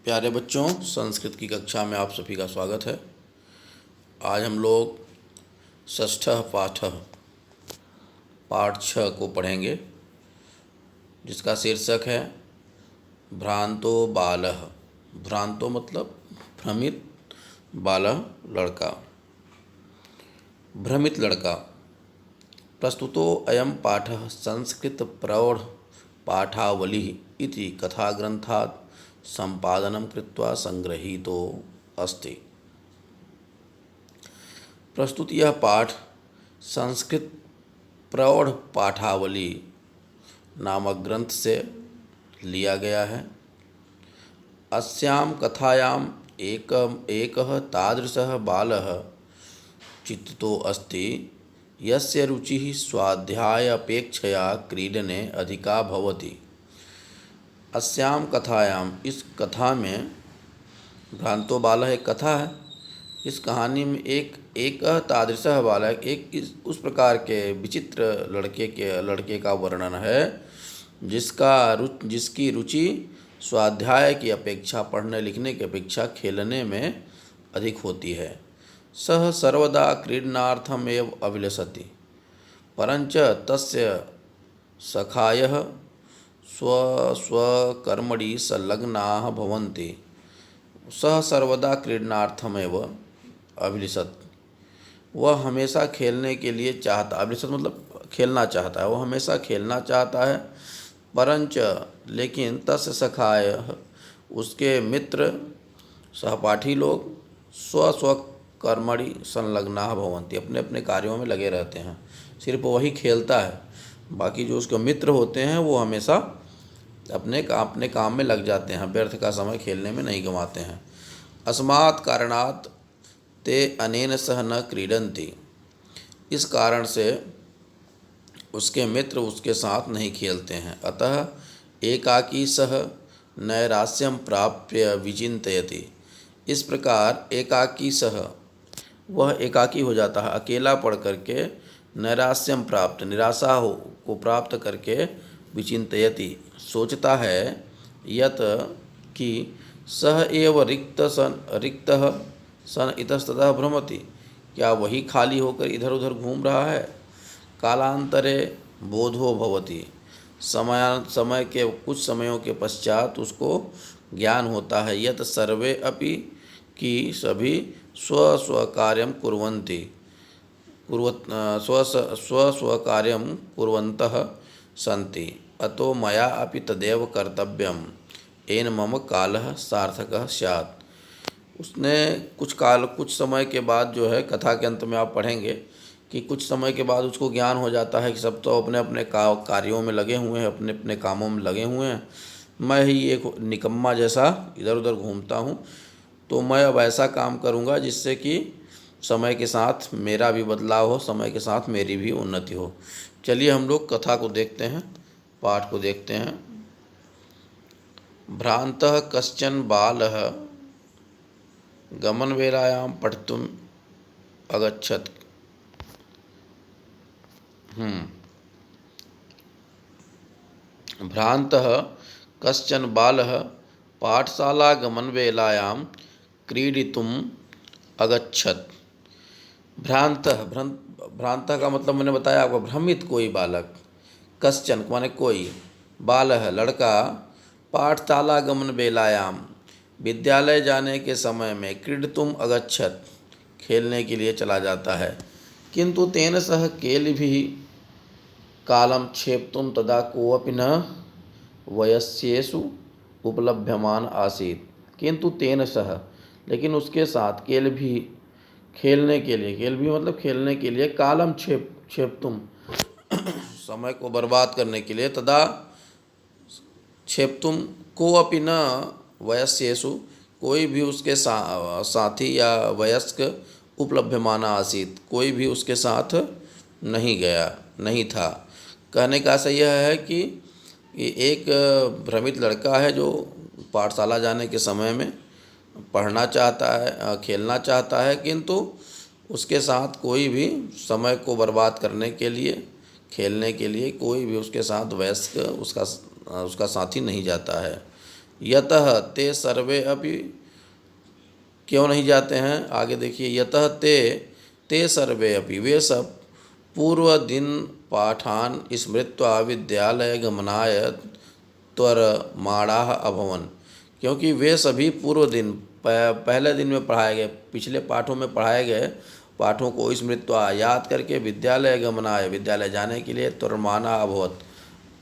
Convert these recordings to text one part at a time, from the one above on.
प्यारे बच्चों, संस्कृत की कक्षा में आप सभी का स्वागत है। आज हम लोग षष्ठः पाठः पाठ 6 को पढ़ेंगे, जिसका शीर्षक है भ्रांतो बालः। भ्रांतो मतलब भ्रमित, बालः लड़का, भ्रमित लड़का। प्रस्तुतो अयं पाठः संस्कृत प्रौढ़ पाठावलिः इति कथाग्रन्थात् संपादनं कृत्वा संगृहीतो अस्ति। प्रस्तुत यह पाठ संस्कृत प्रौढ़ पाठावली नामक ग्रंथ से लिया गया है। अस्यां कथायां एकः तादृशः बालः चित्रितो अस्ति यस्य रुचिः स्वाध्याय अपेक्षया क्रीडने अधिका भवति। अस्याम कथायाम, इस कथा में, भ्रांतो बालः एक कथा है। इस कहानी में एक तादृशः बालक, उस प्रकार के विचित्र लड़के का वर्णन है जिसकी रुचि स्वाध्याय की अपेक्षा, पढ़ने लिखने की अपेक्षा खेलने में अधिक होती है। सः सर्वदा क्रीडनार्थमेव अभिलषति, परंच तस्य सखायः स्वकर्मणि संलग्नाः भवन्ति। सः सर्वदा क्रीडनार्थमेव अभिलषति, वह हमेशा खेलने के लिए चाहता, अभिलषति मतलब खेलना चाहता है, वह हमेशा खेलना चाहता है। परंच, लेकिन तस्य सखायः, उसके मित्र सहपाठी लोग स्वकर्मणि संलग्नाः भवन्ति, अपने अपने कार्यों में लगे रहते हैं। सिर्फ वही खेलता है, बाकी जो उसके मित्र होते हैं वो हमेशा अपने काम में लग जाते हैं, व्यर्थ का समय खेलने में नहीं गंवाते हैं। अस्मात् कारणात् ते अनेन सह न क्रीडन्ति, इस कारण से उसके मित्र उसके साथ नहीं खेलते हैं। अतः एकाकी सह नैरास्यं प्राप्य विचिन्तयति, इस प्रकार एकाकी सह, वह एकाकी हो जाता है, अकेला पढ़ करके, नैरास्यम प्राप्त, निराशा को प्राप्त करके, विचिन्तयति, सोचता है, यत कि सह एव रिक्तः सन इतस्ततः भ्रमति, क्या वही खाली होकर इधर उधर घूम रहा है। कालांतरे बोधो भवति, समय के कुछ समयों के पश्चात उसको ज्ञान होता है, यत सर्वे अपि, कि सभी स्वकार्यं कुर्वन्ति, स्वकार्यं कुर्वन्तः सन्ति। अतो मया अपि तदेव कर्तव्यम्, येन मम कालः सार्थकः स्यात्। उसने कुछ समय के बाद, जो है कथा के अंत में आप पढ़ेंगे कि कुछ समय के बाद उसको ज्ञान हो जाता है कि सब तो अपने अपने कार्यों में लगे हुए हैं, अपने अपने कामों में लगे हुए हैं, मैं ही एक निकम्मा जैसा इधर उधर घूमता हूँ। तो मैं अब ऐसा काम करूँगा जिससे कि समय के साथ मेरा भी बदलाव हो, समय के साथ मेरी भी उन्नति हो। चलिए हम लोग कथा को देखते हैं, पाठ को देखते हैं। भ्रांतः कश्चन बालः गमनवेलायां पठितुम् अगच्छत्। भ्रांतः कश्चन बालः पाठशालागमनवेलायां क्रीडितुम् अगच्छत्। भ्रांतः का मतलब मैंने बताया आपको, भ्रमित कोई बालक, कश्चन माने कोई, बालः लड़का, पाठशालागमन वेलायाम विद्यालय जाने के समय में, क्रीडितुम् अगच्छत् खेलने के लिए चला जाता है। किंतु तेन सह केलिभिः कालं क्षेप्तुं तदा कोऽपि न वयस्येषु उपलभ्यमान आसीत्। किंतु तेन सह, लेकिन उसके साथ, केलिभिः खेलने के लिए, केलिभिः मतलब खेलने के लिए, कालम क्षेप्तुम समय को बर्बाद करने के लिए, तदा क्षेप्तुम कोऽपि न वयस्येषु, कोई भी उसके साथी या वयस्क, उपलभ्यमाना आसीत, कोई भी उसके साथ नहीं था। कहने का आशय यह है कि एक भ्रमित लड़का है जो पाठशाला जाने के समय में पढ़ना चाहता है, खेलना चाहता है, किंतु उसके साथ कोई भी समय को बर्बाद करने के लिए, खेलने के लिए कोई भी उसके साथ वयस्क उसका साथी नहीं जाता है। यतः ते सर्वे अपि, क्यों नहीं जाते हैं, आगे देखिए, यतः ते ते सर्वे अपि, वे सब पूर्व दिन पाठान स्मृत्वा विद्यालय गमनाय त्वरमाणाः अभवन्, क्योंकि वे सभी पूर्व दिन पहले दिन में पढ़ाए गए, पिछले पाठों में पढ़ाए गए पाठों को स्मृत्वा याद करके विद्यालय गमनाय, विद्यालय जाने के लिए त्वरमाणा अभवत,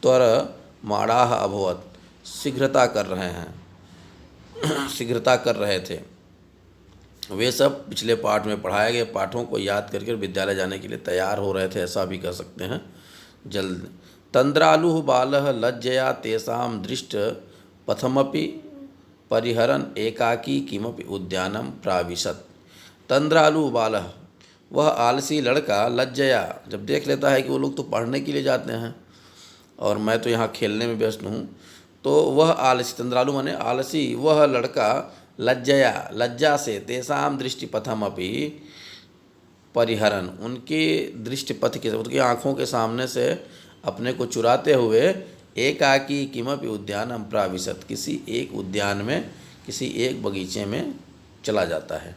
त्वरमाणाः अभवत, शीघ्रता कर रहे हैं शीघ्रता कर रहे थे। वे सब पिछले पाठ में पढ़ाए गए पाठों को याद करके विद्यालय जाने के लिए तैयार हो रहे थे, ऐसा भी कह सकते हैं, जल्द। तंद्रालु बालः लज्जया तेषां दृष्ट पथमपि परिहरन् एकाकी किमपि उद्यानं प्राविशत्। तंद्रालु बालः, वह आलसी लड़का, लज्जया, जब देख लेता है कि वो लोग तो पढ़ने के लिए जाते हैं और मैं तो यहाँ खेलने में व्यस्त हूँ, तो वह आलसी, तंद्रालु माने आलसी, वह लड़का लज्जया, लज्जा से, तेषां दृष्टिपथमपि परिहरन, उनकी दृष्टिपथ के, उनकी आँखों के सामने से अपने को चुराते हुए, एकाकी किमपि उद्यानम प्राविशत, किसी एक उद्यान में, किसी एक बगीचे में चला जाता है।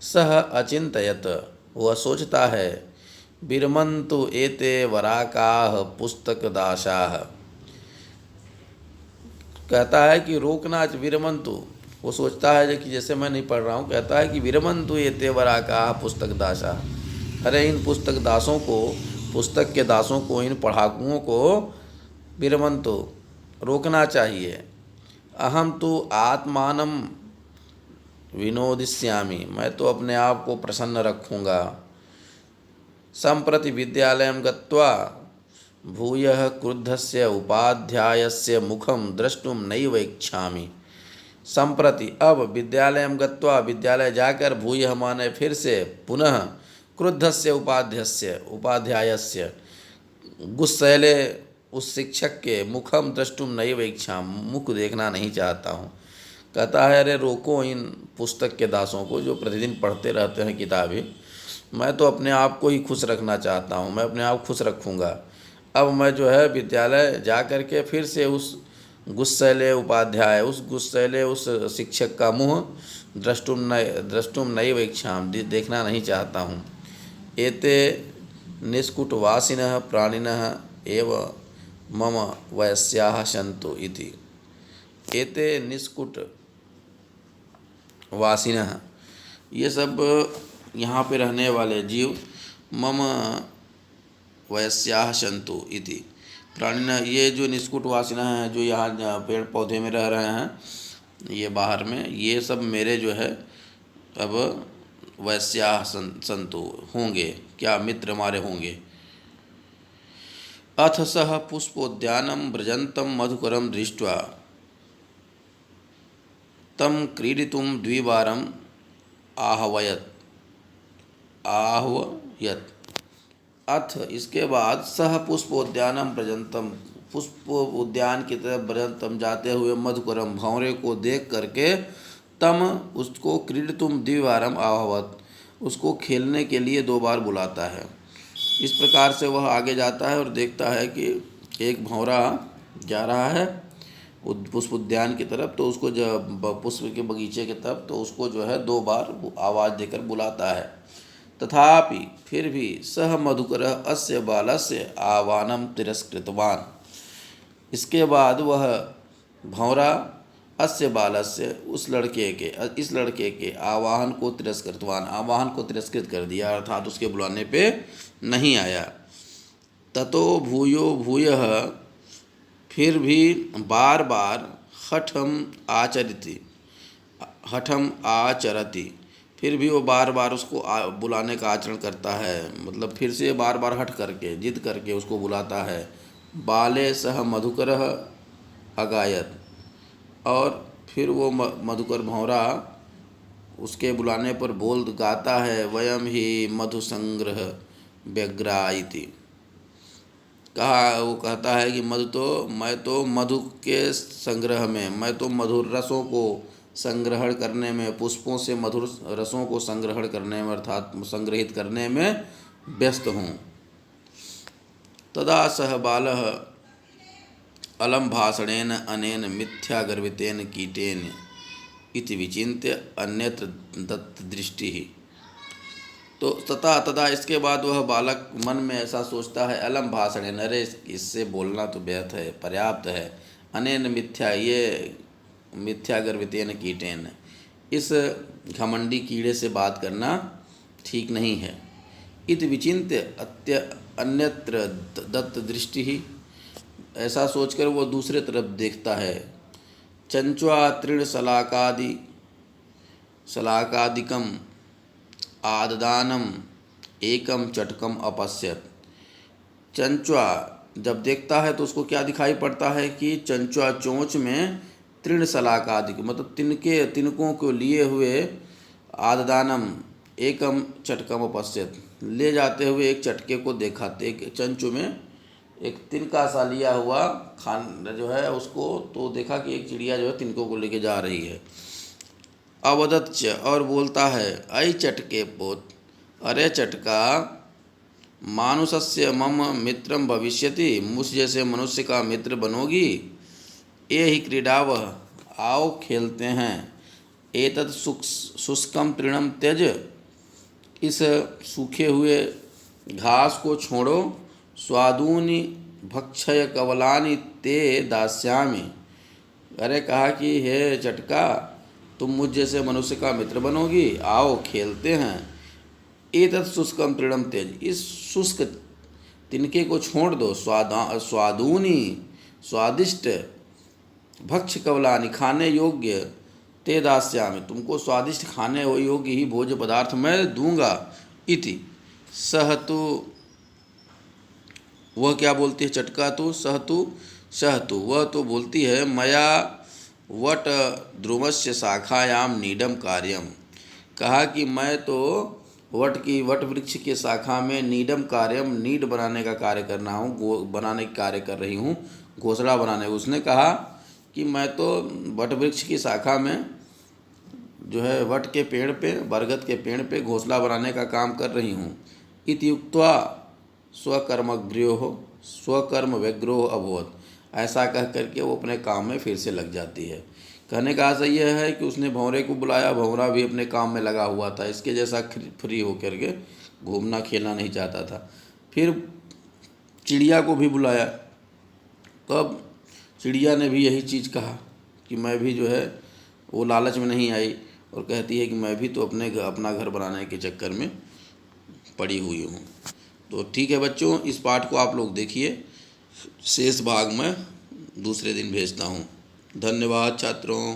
सह अचिंतयत, वह सोचता है, विरमन्तु एते वराकाः पुस्तकदाशाः, कहता है कि रोकना, विरमन्तु, वो सोचता है कि जैसे मैं नहीं पढ़ रहा हूँ, कहता है कि विरमन्तु एते वराकाः पुस्तकदाशाः, अरे इन पुस्तक दासों को, पुस्तक के दासों को, इन पढ़ाकुओं को विरमन्तु, रोकना चाहिए। अहम तो आत्मानं विनोदिष्यामि, मैं तो अपने आप को प्रसन्न रखूँगा। सम्प्रति विद्यालयं गत्वा भूयः क्रुद्धस्य उपाध्यायस्य मुखं द्रष्टुं नैव इच्छामि। सम्प्रति, अब, विद्यालयं गत्वा, विद्यालय जाकर, भूयः माने फिर से, पुनः, क्रुद्धस्य उपाध्यस्य, उपाध्यायस्य, गुस्सैले उस शिक्षक के, मुखम द्रष्टुम नैव इच्छामि, मुख देखना नहीं चाहता हूँ। कहता है, अरे रोको इन पुस्तक के दासों को जो प्रतिदिन पढ़ते रहते हैं किताबें, मैं तो अपने आप को ही खुश रखना चाहता हूँ, मैं अपने आप खुश रखूँगा। अब मैं जो है विद्यालय जा कर के फिर से उस गुस्सैले उपाध्याय, उस गुस्सैले उस शिक्षक का मुँह द्रष्टुम नैव इच्छामि, देखना नहीं चाहता हूँ। एते निष्कुटवासिनः प्राणिनः एव मम वयस्याः सन्तु इति। एते निष्कुट वासिनः, ये सब यहाँ पे रहने वाले जीव, मम वयस्याः सन्तु इति, प्राणिनः, ये जो निष्कुट वासिनः हैं, जो यहाँ पेड़ पौधे में रह रहे हैं, ये बाहर में, ये सब मेरे जो है अब वैस्याः सन्तु होंगे, क्या मित्र हमारे होंगे। अथ सह पुष्पोद्यानं व्रजन्तं मधुकरं दृष्ट्वा तं क्रीडितुं द्विवारम् आहवयत्। अथ, इसके बाद, सह पुष्पोद्यानं व्रजन्तं, पुष्प उद्यान की तरफ व्रजन्तं जाते हुए, मधुकरम, भंवरे को देख करके, तम, उसको, क्रीडितुम द्विवारम आहवत, उसको खेलने के लिए 2 बार बुलाता है। इस प्रकार से वह आगे जाता है और देखता है कि एक भंवरा जा रहा है पुष्प उद्यान की तरफ, तो उसको जब पुष्प के बगीचे की तरफ, तो उसको जो है 2 बार आवाज़ देकर बुलाता है। तथापि, फिर भी, सह मधुकरः अस्य बालस्य आह्वानं तिरस्कृतवान्, इसके बाद वह भंवरा अस्य बालस्य, इस लड़के के आवाहन को तिरस्कृतवान, आवाहन को तिरस्कृत कर दिया, अर्थात उसके बुलाने पे नहीं आया। ततो भूयो भूयः, फिर भी बार बार, हठम आचरति, फिर भी वो बार बार उसको बुलाने का आचरण करता है, मतलब फिर से बार बार हट करके, जिद करके उसको बुलाता है। बाले सह मधुकरः अगायत, और फिर वो मधुकर भंवरा उसके बुलाने पर गाता है, वयम ही मधुसंग्रह व्यग्रा इति। वो कहता है कि मैं तो मधु के संग्रह में, मैं तो मधुर रसों को संग्रहण करने में, पुष्पों से मधुर रसों को संग्रहण करने में, अर्थात संग्रहित करने में व्यस्त हूँ। तदा सह बालः अलम भाषणेन अनेन मिथ्यागर्वितेन कीटेन इति विचिन्त्य अन्यत्र दत्त दृष्टि। तो तथा इसके बाद वह बालक मन में ऐसा सोचता है, अलम भाषणेन, अरे इससे बोलना तो व्यर्थ है, पर्याप्त है। अनेन मिथ्या, ये मिथ्यागर्वितेन कीटेन, इस घमंडी कीड़े से बात करना ठीक नहीं है। इति विचिन्त्य अन्यत्र दत्त दृष्टि ही, ऐसा सोचकर वो दूसरे तरफ देखता है। चंच्वा तृण शलाकादिकम आददानम एकम चटकम अपश्यत। चंचुआ जब देखता है तो उसको क्या दिखाई पड़ता है कि चंचुआ चोंच में तृण शलाकादि, मतलब तिनकों को लिए हुए, आददानम एकम चटकम अपश्यत, ले जाते हुए एक चटके को देखा। एक चंचु में एक तिनका सा लिया हुआ खान जो है उसको, तो देखा कि एक चिड़िया जो है तिनकों को लेके जा रही है। अवदच्च, और बोलता है, अय चटके पोत, अरे चटका, मानुषस्य मम मित्रम भविष्यति, मुझ जैसे मनुष्य का मित्र बनोगी। ये ही क्रीडावह, आओ खेलते हैं। एतत् शुष्कम तृणम त्यज, इस सूखे हुए घास को छोड़ो। स्वादूनि भक्षय कवलानि ते दास्यामि, अरे कहा कि हे चटका, तुम मुझ जैसे मनुष्य का मित्र बनोगी, आओ खेलते हैं। एतत् शुष्कम तृणम त्यज, इस शुष्क तिनके को छोड़ दो। स्वादूनि, स्वादिष्ट, भक्ष कवलानि, खाने योग्य, ते दास्यामि, तुमको स्वादिष्ट खाने योग्य ही भोज्य पदार्थ मैं दूंगा। इति सहतु, वह क्या बोलती है चटका, तो सहतु, वह तो बोलती है, मया वट ध्रुवस्य शाखायाम नीडम कार्यम, कहा कि मैं तो वट वृक्ष के शाखा में नीडम कार्यम, नीड बनाने का कार्य करना हूँ, बनाने का कार्य कर रही हूँ, घोंसला बनाने। उसने कहा कि मैं तो वट वृक्ष की शाखा में जो है वट के पेड़ पे, बरगद के पेड़ पे घोंसला बनाने का काम कर रही हूँ। इति उक्त्वा स्वकर्म व्यग्रोह अभवत, ऐसा कह करके वो अपने काम में फिर से लग जाती है। कहने का आशय यह है कि उसने भंवरे को बुलाया, भंवरा भी अपने काम में लगा हुआ था, इसके जैसा फ्री होकर के घूमना खेलना नहीं चाहता था। फिर चिड़िया को भी बुलाया, तब चिड़िया ने भी यही चीज़ कहा कि मैं भी जो है, वो लालच में नहीं आई और कहती है कि मैं भी तो अपना घर बनाने के चक्कर में पड़ी हुई हूँ। तो ठीक है बच्चों, इस पाठ को आप लोग देखिए, शेष भाग में दूसरे दिन भेजता हूँ। धन्यवाद छात्रों।